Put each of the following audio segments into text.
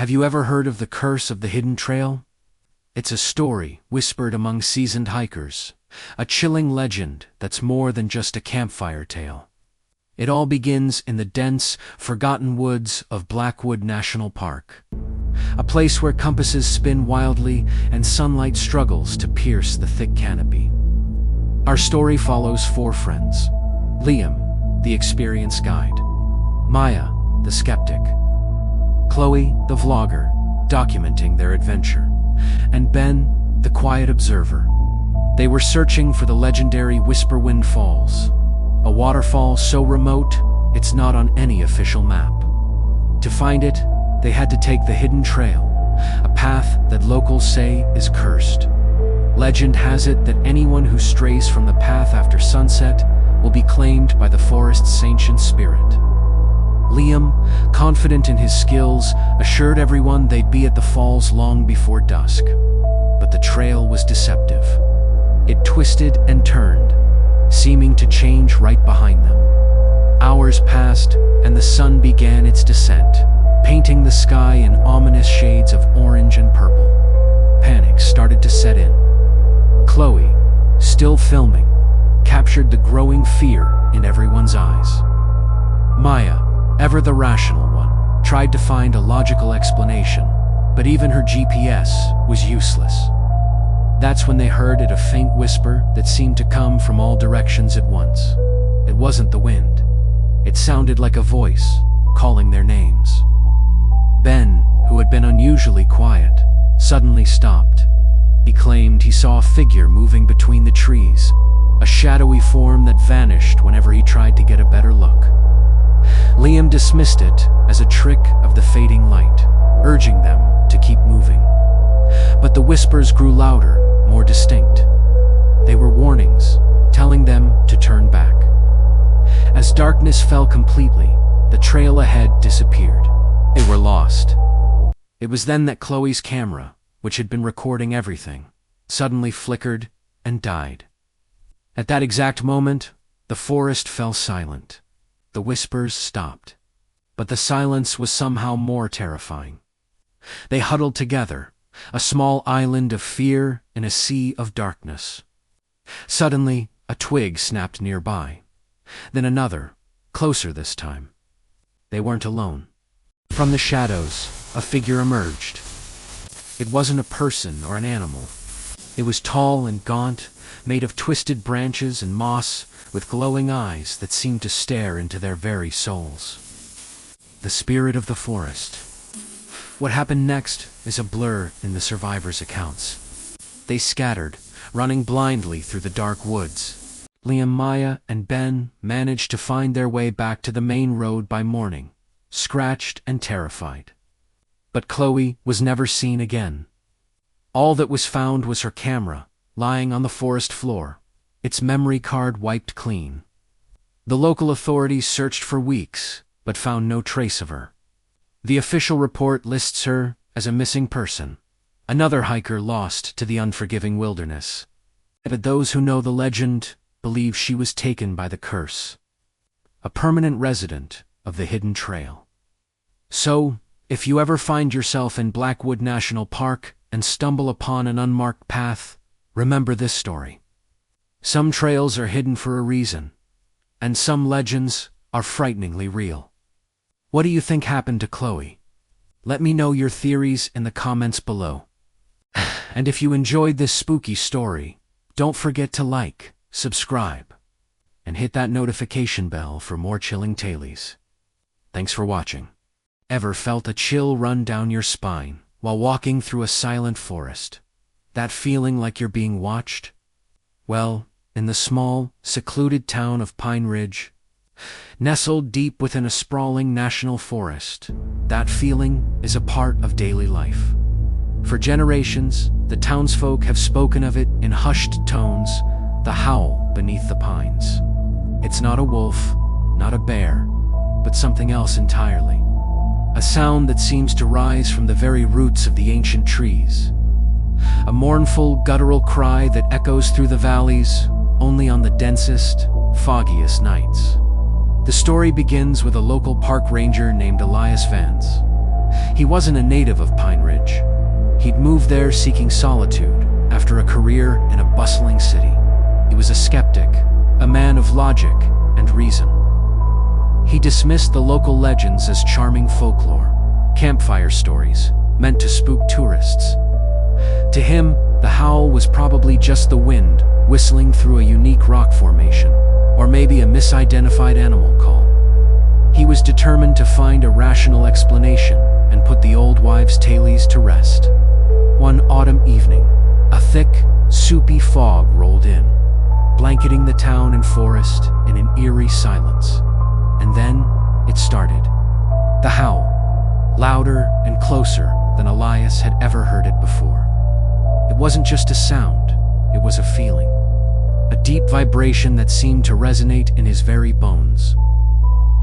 Have you ever heard of the curse of the hidden trail? It's a story whispered among seasoned hikers, a chilling legend that's more than just a campfire tale. It all begins in the dense, forgotten woods of Blackwood National Park, a place where compasses spin wildly and sunlight struggles to pierce the thick canopy. Our story follows four friends: Liam, the experienced guide; Maya, the skeptic; Chloe, the vlogger, documenting their adventure; and Ben, the quiet observer. They were searching for the legendary Whisperwind Falls, a waterfall so remote it's not on any official map. To find it, they had to take the hidden trail, a path that locals say is cursed. Legend has it that anyone who strays from the path after sunset will be claimed by the forest's ancient spirit. Liam, confident in his skills, assured everyone they'd be at the falls long before dusk. But the trail was deceptive. It twisted and turned, seeming to change right behind them. Hours passed, and the sun began its descent, painting the sky in ominous shades of orange and purple. Panic started to set in. Chloe, still filming, captured the growing fear in everyone's eyes. Maya, ever the rational one, tried to find a logical explanation, but even her GPS was useless. That's when they heard a faint whisper that seemed to come from all directions at once. It wasn't the wind. It sounded like a voice, calling their names. Ben, who had been unusually quiet, suddenly stopped. He claimed he saw a figure moving between the trees, a shadowy form that vanished whenever he tried to get a better look. Liam dismissed it as a trick of the fading light, urging them to keep moving. But the whispers grew louder, more distinct. They were warnings, telling them to turn back. As darkness fell completely, the trail ahead disappeared. They were lost. It was then that Chloe's camera, which had been recording everything, suddenly flickered and died. At that exact moment, the forest fell silent. The whispers stopped. But the silence was somehow more terrifying. They huddled together, a small island of fear in a sea of darkness. Suddenly, a twig snapped nearby. Then another, closer this time. They weren't alone. From the shadows, a figure emerged. It wasn't a person or an animal. It was tall and gaunt, made of twisted branches and moss, with glowing eyes that seemed to stare into their very souls. The spirit of the forest. What happened next is a blur in the survivors' accounts. They scattered, running blindly through the dark woods. Liam, Maya, and Ben managed to find their way back to the main road by morning, scratched and terrified. But Chloe was never seen again. All that was found was her camera, lying on the forest floor, its memory card wiped clean. The local authorities searched for weeks, but found no trace of her. The official report lists her as a missing person, another hiker lost to the unforgiving wilderness. But those who know the legend believe she was taken by the curse, a permanent resident of the hidden trail. So, if you ever find yourself in Blackwood National Park and stumble upon an unmarked path, remember this story. Some trails are hidden for a reason, and some legends are frighteningly real. What do you think happened to Chloe? Let me know your theories in the comments below. And if you enjoyed this spooky story, don't forget to like, subscribe, and hit that notification bell for more chilling tales. Thanks for watching. Ever felt a chill run down your spine while walking through a silent forest? That feeling like you're being watched? Well, in the small, secluded town of Pine Ridge, nestled deep within a sprawling national forest, that feeling is a part of daily life. For generations, the townsfolk have spoken of it in hushed tones, the howl beneath the pines. It's not a wolf, not a bear, but something else entirely. A sound that seems to rise from the very roots of the ancient trees. A mournful, guttural cry that echoes through the valleys only on the densest, foggiest nights. The story begins with a local park ranger named Elias Vance. He wasn't a native of Pine Ridge. He'd moved there seeking solitude after a career in a bustling city. He was a skeptic, a man of logic and reason. He dismissed the local legends as charming folklore, campfire stories meant to spook tourists. To him, the howl was probably just the wind whistling through a unique rock formation, or maybe a misidentified animal call. He was determined to find a rational explanation and put the old wives' tales to rest. One autumn evening, a thick, soupy fog rolled in, blanketing the town and forest in an eerie silence. And then it started. The howl, louder and closer than Elias had ever heard it before. It wasn't just a sound, it was a feeling. A deep vibration that seemed to resonate in his very bones.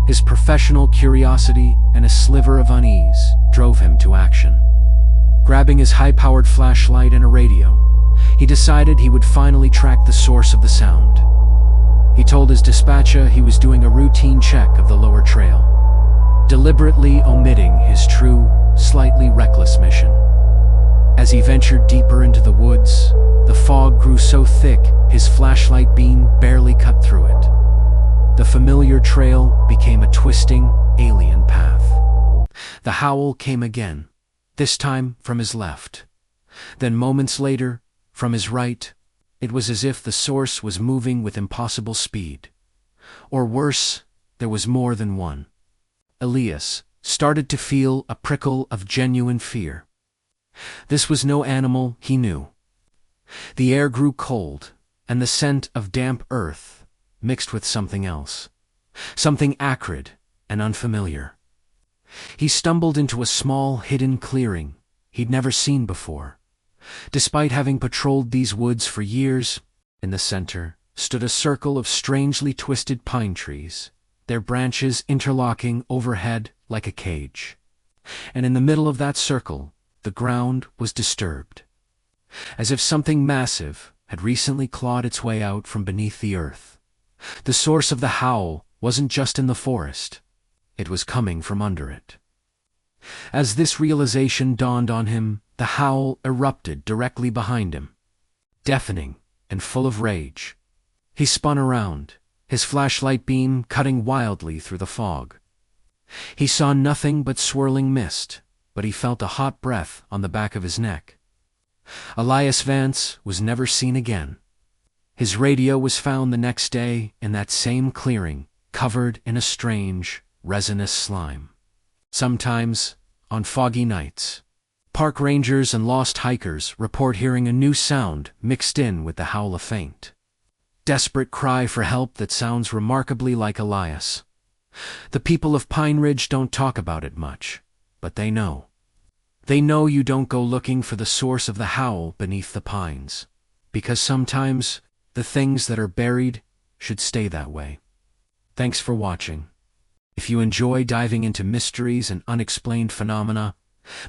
His professional curiosity and a sliver of unease drove him to action. Grabbing his high-powered flashlight and a radio, he decided he would finally track the source of the sound. He told his dispatcher he was doing a routine check of the lower trail, deliberately omitting his true, slightly reckless mission. As he ventured deeper into the woods, the fog grew so thick his flashlight beam barely cut through it. The familiar trail became a twisting, alien path. The howl came again, this time from his left. Then moments later, from his right. It was as if the source was moving with impossible speed. Or worse, there was more than one. Elias started to feel a prickle of genuine fear. This was no animal he knew. The air grew cold, and the scent of damp earth mixed with something else. Something acrid and unfamiliar. He stumbled into a small, hidden clearing he'd never seen before. Despite having patrolled these woods for years, in the center stood a circle of strangely twisted pine trees, their branches interlocking overhead like a cage. And in the middle of that circle, the ground was disturbed, as if something massive had recently clawed its way out from beneath the earth. The source of the howl wasn't just in the forest, it was coming from under it. As this realization dawned on him, the howl erupted directly behind him, deafening and full of rage. He spun around, his flashlight beam cutting wildly through the fog. He saw nothing but swirling mist, but he felt a hot breath on the back of his neck. Elias Vance was never seen again. His radio was found the next day in that same clearing, covered in a strange, resinous slime. Sometimes, on foggy nights, park rangers and lost hikers report hearing a new sound mixed in with the howl of faint. Desperate cry for help that sounds remarkably like Elias. The people of Pine Ridge don't talk about it much, but they know. They know you don't go looking for the source of the howl beneath the pines, because sometimes the things that are buried should stay that way. Thanks for watching. If you enjoy diving into mysteries and unexplained phenomena,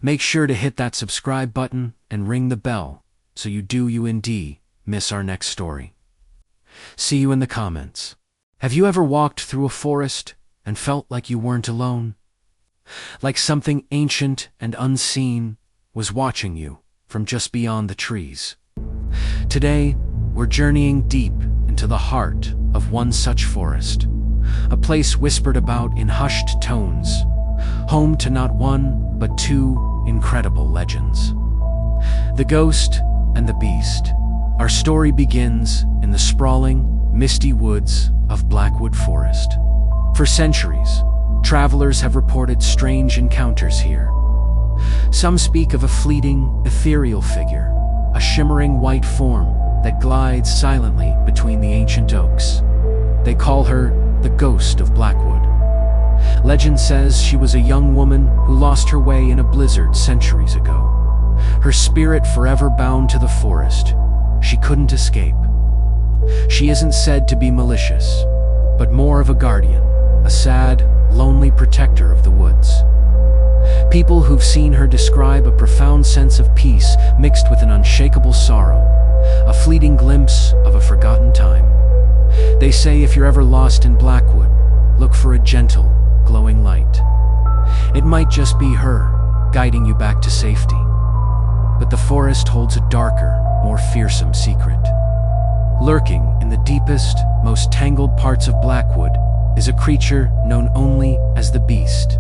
make sure to hit that subscribe button and ring the bell so you indeed miss our next story. See you in the comments. Have you ever walked through a forest and felt like you weren't alone? Like something ancient and unseen was watching you from just beyond the trees. Today, we're journeying deep into the heart of one such forest, a place whispered about in hushed tones, home to not one, but two incredible legends. The Ghost and the Beast. Our story begins in the sprawling, misty woods of Blackwood Forest. For centuries, travelers have reported strange encounters here. Some speak of a fleeting, ethereal figure, a shimmering white form that glides silently between the ancient oaks. They call her the Ghost of Blackwood. Legend says she was a young woman who lost her way in a blizzard centuries ago. Her spirit forever bound to the forest. She couldn't escape. She isn't said to be malicious, but more of a guardian, a sad, lonely protector of the woods. People who've seen her describe a profound sense of peace mixed with an unshakable sorrow, a fleeting glimpse of a forgotten time. They say if you're ever lost in Blackwood, look for a gentle, glowing light. It might just be her, guiding you back to safety. But the forest holds a darker, more fearsome secret. Lurking in the deepest, most tangled parts of Blackwood is a creature known only as the Beast.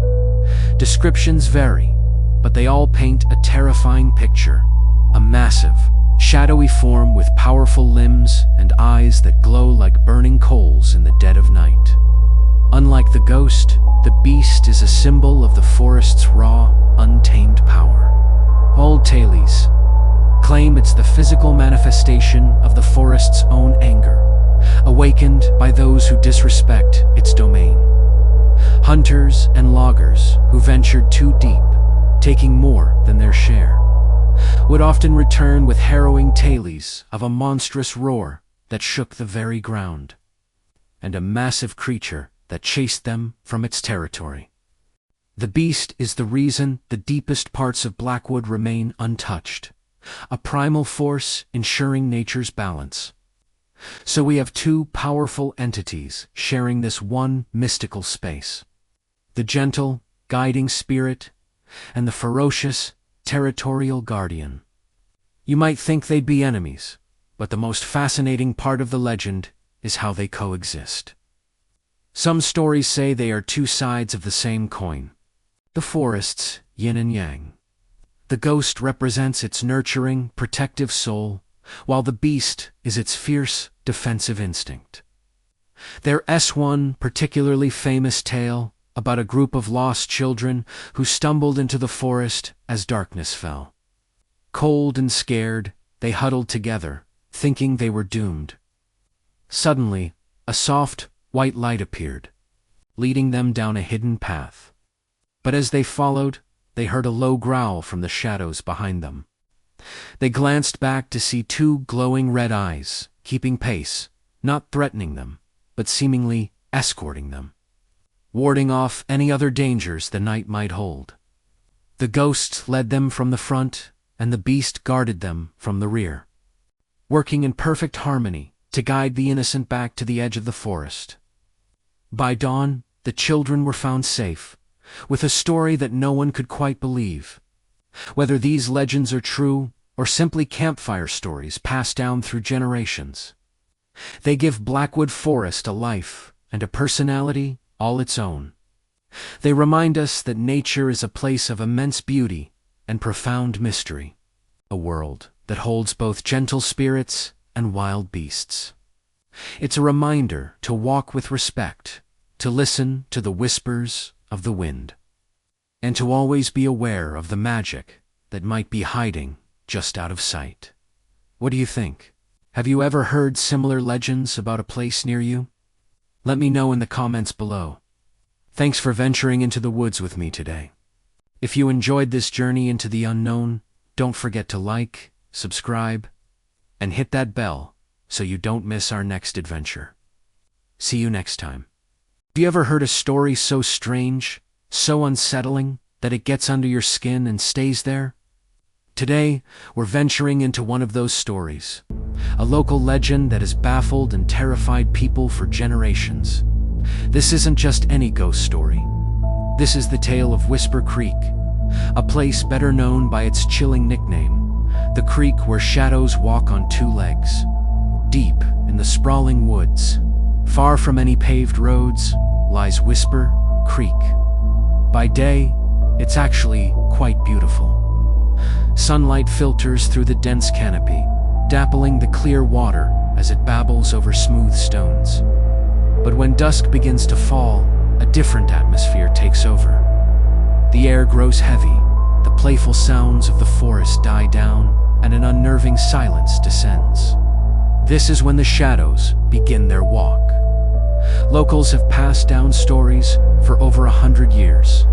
Descriptions vary, but they all paint a terrifying picture. A massive, shadowy form with powerful limbs and eyes that glow like burning coals in the dead of night. Unlike the ghost, the Beast is a symbol of the forest's raw, untamed power. Old tales claim it's the physical manifestation of the forest's own anger, awakened by those who disrespect its domain. Hunters and loggers who ventured too deep, taking more than their share, would often return with harrowing tales of a monstrous roar that shook the very ground, and a massive creature that chased them from its territory. The Beast is the reason the deepest parts of Blackwood remain untouched, a primal force ensuring nature's balance. So we have two powerful entities sharing this one mystical space: the gentle, guiding spirit, and the ferocious, territorial guardian. You might think they'd be enemies, but the most fascinating part of the legend is how they coexist. Some stories say they are two sides of the same coin, the forest's yin and yang. The ghost represents its nurturing, protective soul, while the Beast is its fierce, defensive instinct. There's one particularly famous tale about a group of lost children who stumbled into the forest as darkness fell. Cold and scared, they huddled together, thinking they were doomed. Suddenly, a soft, white light appeared, leading them down a hidden path. But as they followed, they heard a low growl from the shadows behind them. They glanced back to see two glowing red eyes, keeping pace, not threatening them, but seemingly escorting them, warding off any other dangers the night might hold. The ghost led them from the front, and the Beast guarded them from the rear, working in perfect harmony to guide the innocent back to the edge of the forest. By dawn, the children were found safe, with a story that no one could quite believe. Whether these legends are true or simply campfire stories passed down through generations, they give Blackwood Forest a life and a personality all its own. They remind us that nature is a place of immense beauty and profound mystery, a world that holds both gentle spirits and wild beasts. It's a reminder to walk with respect, to listen to the whispers of the wind, and to always be aware of the magic that might be hiding just out of sight. What do you think? Have you ever heard similar legends about a place near you? Let me know in the comments below. Thanks for venturing into the woods with me today. If you enjoyed this journey into the unknown, don't forget to like, subscribe, and hit that bell so you don't miss our next adventure. See you next time. Have you ever heard a story so strange, so unsettling, that it gets under your skin and stays there? Today, we're venturing into one of those stories, a local legend that has baffled and terrified people for generations. This isn't just any ghost story. This is the tale of Whisper Creek, a place better known by its chilling nickname, the creek where shadows walk on two legs. Deep in the sprawling woods, far from any paved roads, lies Whisper Creek. By day, it's actually quite beautiful. Sunlight filters through the dense canopy, dappling the clear water as it babbles over smooth stones. But when dusk begins to fall, a different atmosphere takes over. The air grows heavy, the playful sounds of the forest die down, and an unnerving silence descends. This is when the shadows begin their walk. Locals have passed down stories for over 100 years.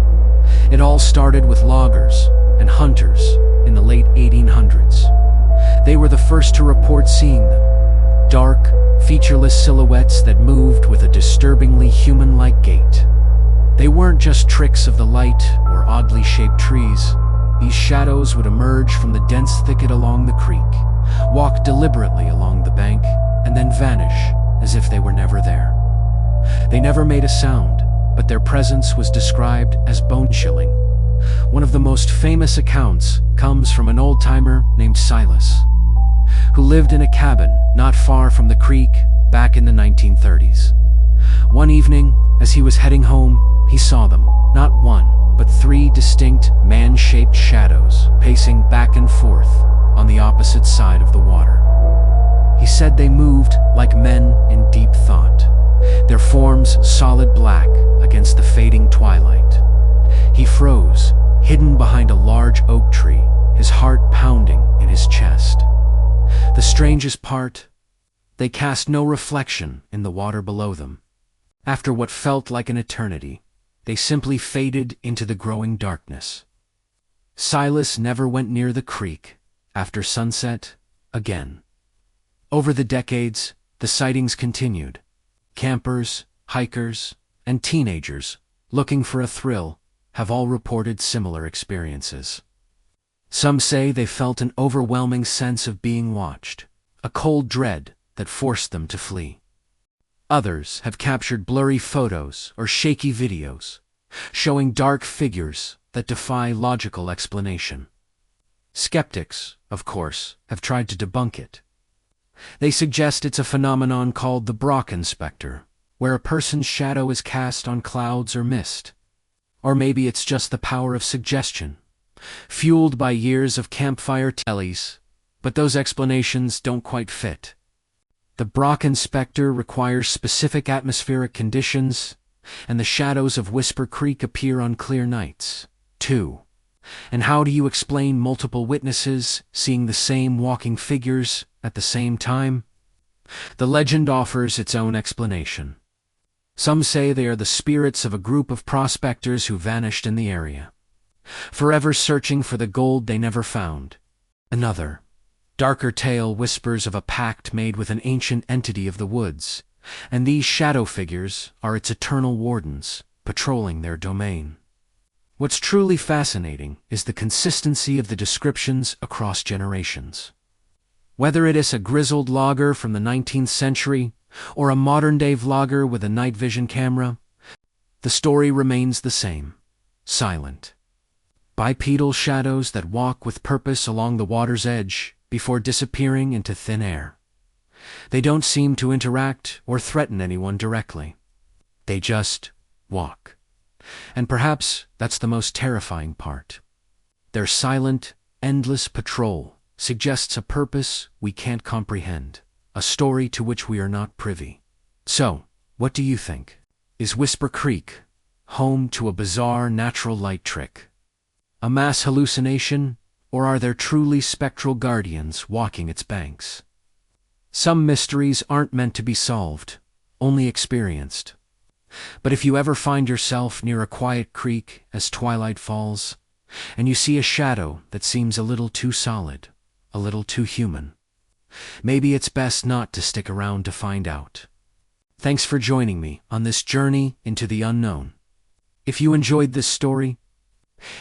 It all started with loggers and hunters in the late 1800s. They were the first to report seeing them, dark, featureless silhouettes that moved with a disturbingly human-like gait. They weren't just tricks of the light or oddly shaped trees. These shadows would emerge from the dense thicket along the creek, walk deliberately along the bank, and then vanish as if they were never there. They never made a sound, but their presence was described as bone-chilling, One of the most famous accounts comes from an old-timer named Silas, who lived in a cabin not far from the creek back in the 1930s. One evening, as he was heading home, he saw them, not one, but three distinct man-shaped shadows pacing back and forth on the opposite side of the water. He said they moved like men in deep thought, their forms solid black against the fading twilight. He froze, hidden behind a large oak tree, his heart pounding in his chest. The strangest part, they cast no reflection in the water below them. After what felt like an eternity, they simply faded into the growing darkness. Silas never went near the creek after sunset again. Over the decades, the sightings continued. Campers, hikers, and teenagers looking for a thrill have all reported similar experiences. Some say they felt an overwhelming sense of being watched, a cold dread that forced them to flee. Others have captured blurry photos or shaky videos, showing dark figures that defy logical explanation. Skeptics, of course, have tried to debunk it. They suggest it's a phenomenon called the Brocken specter, where a person's shadow is cast on clouds or mist. Or maybe it's just the power of suggestion, fueled by years of campfire tellies, but those explanations don't quite fit. The Brocken specter requires specific atmospheric conditions, and the shadows of Whisper Creek appear on clear nights, too. And how do you explain multiple witnesses seeing the same walking figures at the same time? The legend offers its own explanation. Some say they are the spirits of a group of prospectors who vanished in the area, forever searching for the gold they never found. Another, darker tale whispers of a pact made with an ancient entity of the woods, and these shadow figures are its eternal wardens, patrolling their domain. What's truly fascinating is the consistency of the descriptions across generations. Whether it is a grizzled logger from the 19th century or a modern-day vlogger with a night vision camera, the story remains the same: silent, bipedal shadows that walk with purpose along the water's edge before disappearing into thin air. They don't seem to interact or threaten anyone directly. They just walk. And perhaps that's the most terrifying part. Their silent, endless patrol suggests a purpose we can't comprehend, a story to which we are not privy. So, what do you think? Is Whisper Creek home to a bizarre natural light trick, a mass hallucination, or are there truly spectral guardians walking its banks? Some mysteries aren't meant to be solved, only experienced. But if you ever find yourself near a quiet creek as twilight falls, and you see a shadow that seems a little too solid, a little too human, maybe it's best not to stick around to find out. Thanks for joining me on this journey into the unknown. If you enjoyed this story,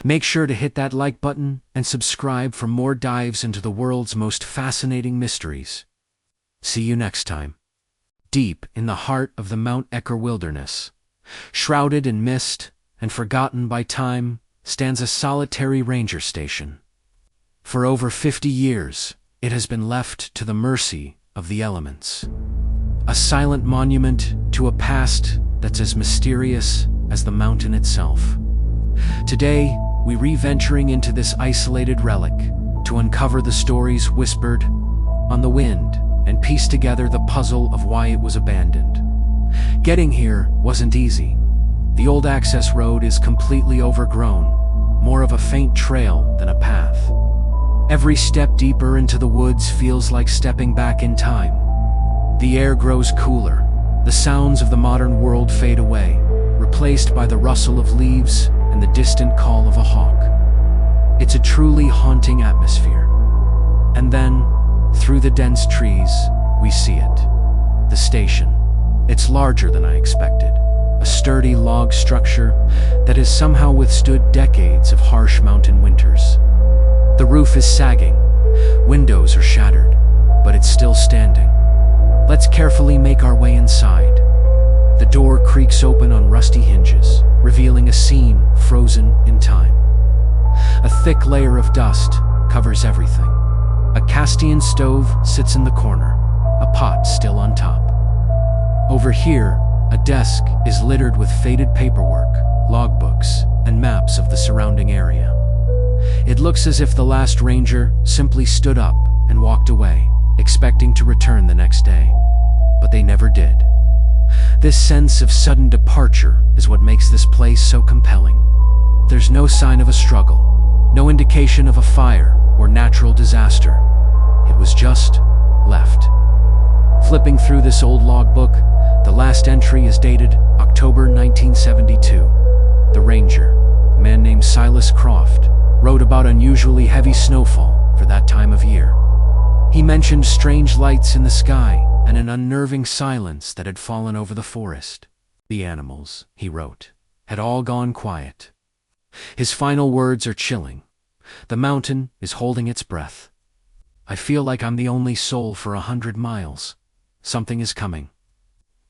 make sure to hit that like button and subscribe for more dives into the world's most fascinating mysteries. See you next time. Deep in the heart of the Mount Ecker wilderness, shrouded in mist and forgotten by time, stands a solitary ranger station. For over 50 years, it has been left to the mercy of the elements. A silent monument to a past that's as mysterious as the mountain itself. Today, we re-venturing into this isolated relic to uncover the stories whispered on the wind and piece together the puzzle of why it was abandoned. Getting here wasn't easy. The old access road is completely overgrown, more of a faint trail than a path. Every step deeper into the woods feels like stepping back in time. The air grows cooler, the sounds of the modern world fade away, replaced by the rustle of leaves and the distant call of a hawk. It's a truly haunting atmosphere. And then, through the dense trees, we see it. The station. It's larger than I expected. A sturdy log structure that has somehow withstood decades of harsh mountain winters. The roof is sagging, windows are shattered, but it's still standing. Let's carefully make our way inside. The door creaks open on rusty hinges, revealing a scene frozen in time. A thick layer of dust covers everything. A Castian stove sits in the corner, a pot still on top. Over here, a desk is littered with faded paperwork, logbooks, and maps of the surrounding area. It looks as if the last ranger simply stood up and walked away, expecting to return the next day. But they never did. This sense of sudden departure is what makes this place so compelling. There's no sign of a struggle, no indication of a fire or natural disaster. It was just left. Flipping through this old logbook, the last entry is dated October 1972. The ranger, a man named Silas Croft, wrote about unusually heavy snowfall for that time of year. He mentioned strange lights in the sky and an unnerving silence that had fallen over the forest. The animals, he wrote, had all gone quiet. His final words are chilling. The mountain is holding its breath. I feel like I'm the only soul for 100 miles. Something is coming.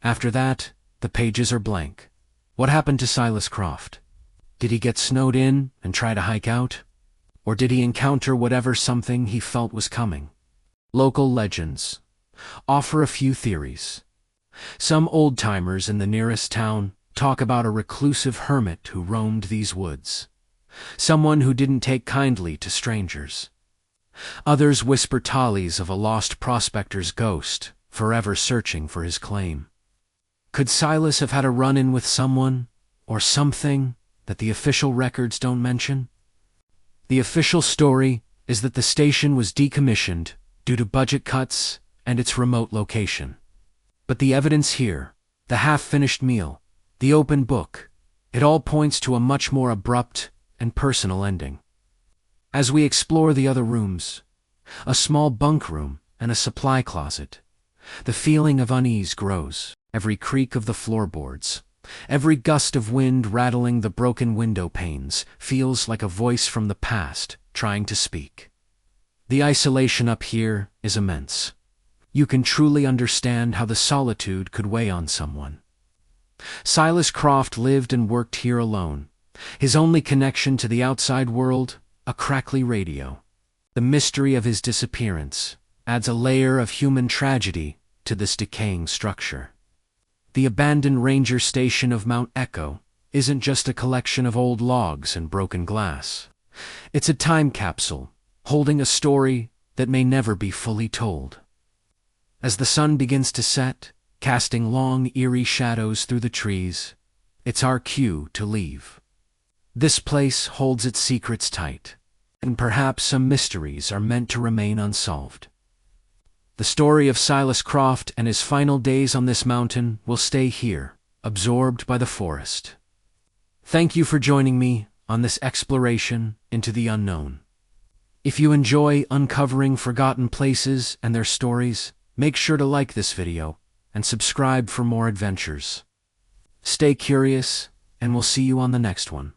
After that, the pages are blank. What happened to Silas Croft? Did he get snowed in and try to hike out? Or did he encounter whatever something he felt was coming? Local legends offer a few theories. Some old-timers in the nearest town talk about a reclusive hermit who roamed these woods. Someone who didn't take kindly to strangers. Others whisper tallies of a lost prospector's ghost, forever searching for his claim. Could Silas have had a run-in with someone, or something, that the official records don't mention? The official story is that the station was decommissioned due to budget cuts and its remote location. But the evidence here, the half-finished meal, the open book, it all points to a much more abrupt and personal ending. As we explore the other rooms, a small bunk room and a supply closet, the feeling of unease grows. Every creak of the floorboards, every gust of wind rattling the broken window panes feels like a voice from the past trying to speak. The isolation up here is immense. You can truly understand how the solitude could weigh on someone. Silas Croft lived and worked here alone, his only connection to the outside world, a crackly radio. The mystery of his disappearance adds a layer of human tragedy to this decaying structure. The abandoned ranger station of Mount Echo isn't just a collection of old logs and broken glass. It's a time capsule, holding a story that may never be fully told. As the sun begins to set, casting long, eerie shadows through the trees, it's our cue to leave. This place holds its secrets tight, and perhaps some mysteries are meant to remain unsolved. The story of Silas Croft and his final days on this mountain will stay here, absorbed by the forest. Thank you for joining me on this exploration into the unknown. If you enjoy uncovering forgotten places and their stories, make sure to like this video and subscribe for more adventures. Stay curious, and we'll see you on the next one.